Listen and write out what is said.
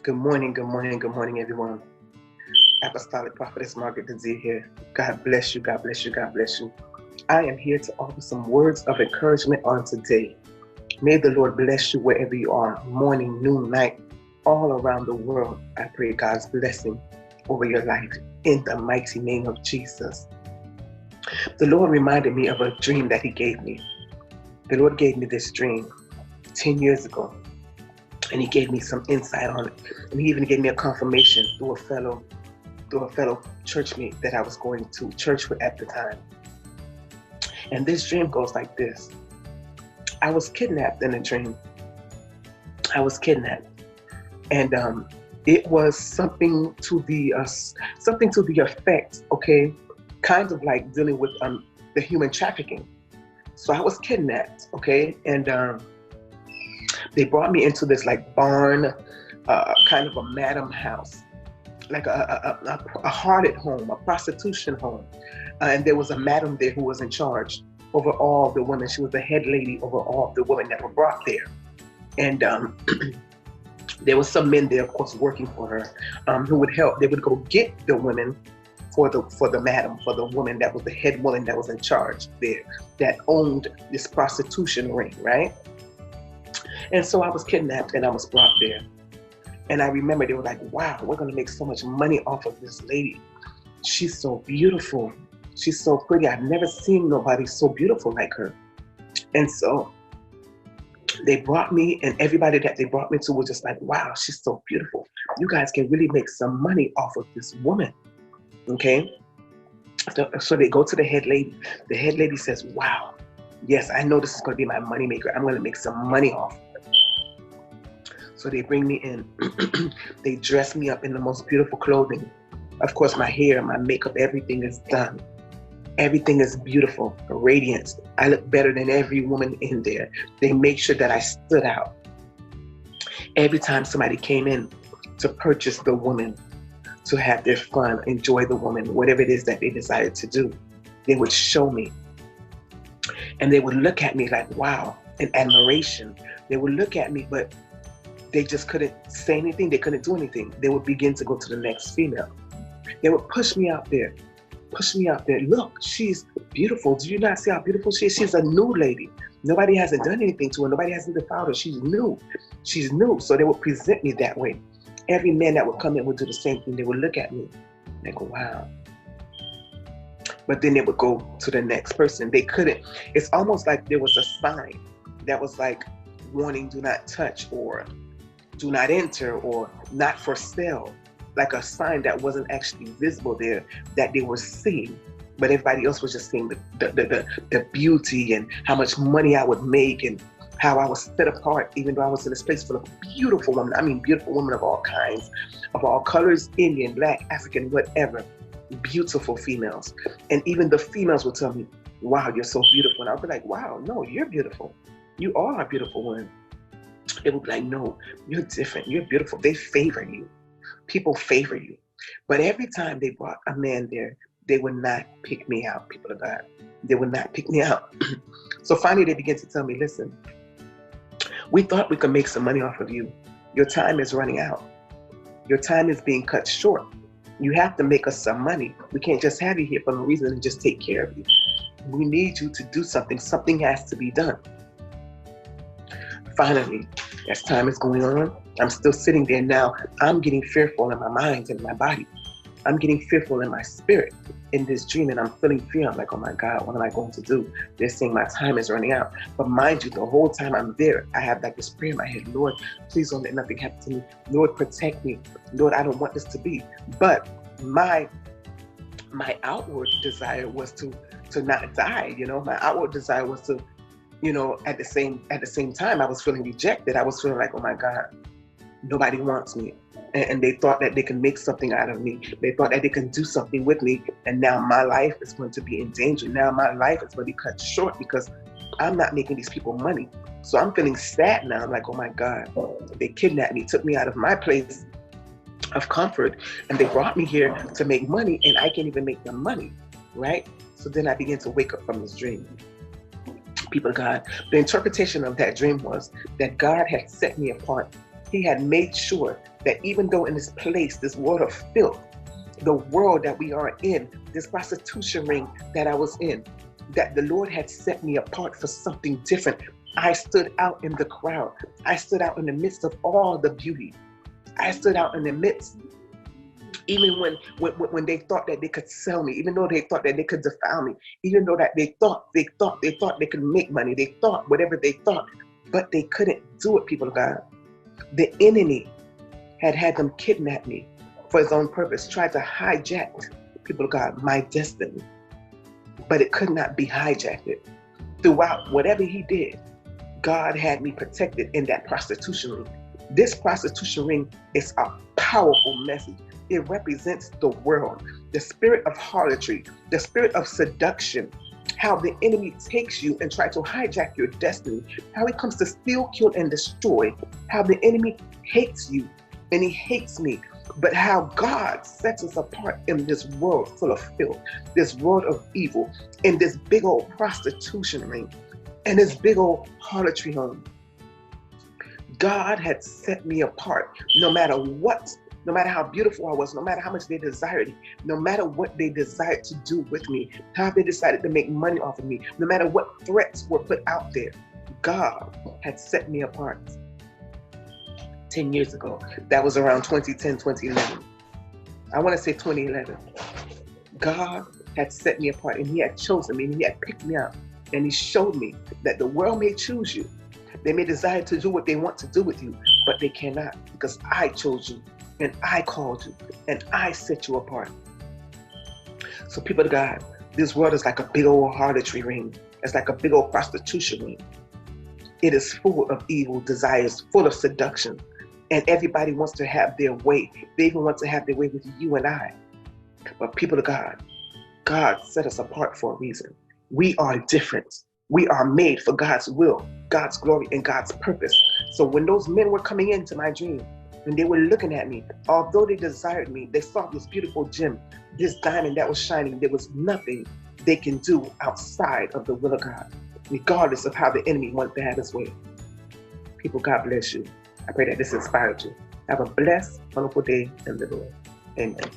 Good morning, everyone. Apostolic Prophetess Margaret Dazir here. God bless you, God bless you, God bless you. I am here to offer some words of encouragement on today. May the Lord bless you wherever you are, morning, noon, night, all around the world. I pray God's blessing over your life in the mighty name of Jesus. The Lord reminded me of a dream that He gave me. The Lord gave me this dream 10 years ago, and He gave me some insight on it. And He even gave me a confirmation through a fellow churchmate that I was going to church with at the time. And this dream goes like this. I was kidnapped in a dream. I was kidnapped. And it was something to the effect, okay, kind of like dealing with the human trafficking. So I was kidnapped, okay, and they brought me into this like barn, kind of a madam house, like a harlot home, a prostitution home. And there was a madam there who was in charge over all the women. She was the head lady over all the women that were brought there. And there was some men there, of course, working for her, who would help. They would go get the women for the madam, for the woman that was the head woman that was in charge there, that owned this prostitution ring, right? And so I was kidnapped and I was brought there. And I remember they were like, wow, we're going to make so much money off of this lady. She's so beautiful. She's so pretty. I've never seen nobody so beautiful like her. And so they brought me, and everybody that they brought me to was just like, wow, she's so beautiful. You guys can really make some money off of this woman. Okay? So they go to the head lady. The head lady says, wow, yes, I know this is going to be my money maker. I'm going to make some money off of it. So they bring me in. They dress me up in the most beautiful clothing. Of course, my hair, my makeup, everything is done. Everything is beautiful, radiant. I look better than every woman in there. They make sure that I stood out. Every time somebody came in to purchase the woman, to have their fun, enjoy the woman, whatever it is that they decided to do, they would show me. And they would look at me like, wow, in admiration. They would look at me, but they just couldn't say anything. They couldn't do anything. They would begin to go to the next female. They would push me out there. Push me out there. Look, she's beautiful. Do you not see how beautiful she is? She's a new lady. Nobody hasn't done anything to her. Nobody hasn't defiled her. She's new. She's new. So they would present me that way. Every man that would come in would do the same thing. They would look at me and go, wow. But then they would go to the next person. They couldn't. It's almost like there was a sign that was like warning, do not touch, or do not enter, or not for sale. Like a sign that wasn't actually visible there, that they were seeing, but everybody else was just seeing the beauty and how much money I would make and how I was set apart, even though I was in this place full of beautiful women. I mean, beautiful women of all kinds, of all colors, Indian, Black, African, whatever, beautiful females. And even the females would tell me, wow, you're so beautiful. And I'll be like, wow, no, you're beautiful. You all are beautiful women. They would be like, no, you're different. You're beautiful. They favor you. People favor you. But every time they brought a man there, they would not pick me out, people of God. They would not pick me out. So finally they began to tell me, listen, we thought we could make some money off of you. Your time is running out. Your time is being cut short. You have to make us some money. We can't just have you here for no reason and just take care of you. We need you to do something. Something has to be done. Finally, as time is going on, I'm still sitting there now. I'm getting fearful in my mind and my body. I'm getting fearful in my spirit in this dream, and I'm feeling fear. I'm like, oh my God, what am I going to do? They're saying my time is running out. But mind you, the whole time I'm there, I have like this prayer in my head, Lord, please don't let nothing happen to me. Lord, protect me. Lord, I don't want this to be. But my outward desire was to not die, you know. My outward desire was to, you know, at the same time, I was feeling rejected. I was feeling like, oh my God, nobody wants me. And they thought that they can make something out of me. They thought that they can do something with me. And now my life is going to be in danger. Now my life is going to be cut short because I'm not making these people money. So I'm feeling sad now. I'm like, oh my God, they kidnapped me, took me out of my place of comfort, and they brought me here to make money, and I can't even make them money, right? So then I began to wake up from this dream. People of God, the interpretation of that dream was that God had set me apart. He had made sure that even though in this place, this world of filth, the world that we are in, this prostitution ring that I was in, that the Lord had set me apart for something different. I stood out in the crowd. I stood out in the midst of all the beauty. I stood out in the midst, even when they thought that they could sell me, even though they thought that they could defile me, even though that they thought they could make money, they thought whatever they thought, but they couldn't do it, people of God. The enemy had them kidnap me for his own purpose, tried to hijack, people of God, my destiny. But it could not be hijacked. Throughout whatever he did, God had me protected in that prostitution ring. This prostitution ring is a powerful message. It represents the world, the spirit of harlotry, the spirit of seduction, how the enemy takes you and tries to hijack your destiny, how he comes to steal, kill, and destroy, how the enemy hates you and he hates me, but how God sets us apart in this world full of filth, this world of evil, in this big old prostitution ring, and this big old harlotry home. God had set me apart. No matter what, no matter how beautiful I was, no matter how much they desired, no matter what they desired to do with me, how they decided to make money off of me, no matter what threats were put out there, God had set me apart. 10 years ago, that was around 2010, 2011. I want to say 2011. God had set me apart and he had chosen me and he had picked me out and he showed me that the world may choose you. They may desire to do what they want to do with you, but they cannot, because I chose you and I called you and I set you apart. So people of God, this world is like a big old harlotry ring. It's like a big old prostitution ring. It is full of evil desires, full of seduction. And everybody wants to have their way. They even want to have their way with you and I. But people of God, God set us apart for a reason. We are different. We are made for God's will, God's glory, and God's purpose. So when those men were coming into my dream, and they were looking at me, although they desired me, they saw this beautiful gem, this diamond that was shining. There was nothing they can do outside of the will of God, regardless of how the enemy wants to have his way. People, God bless you. I pray that this inspired you. Have a blessed, wonderful day in the Lord. Amen.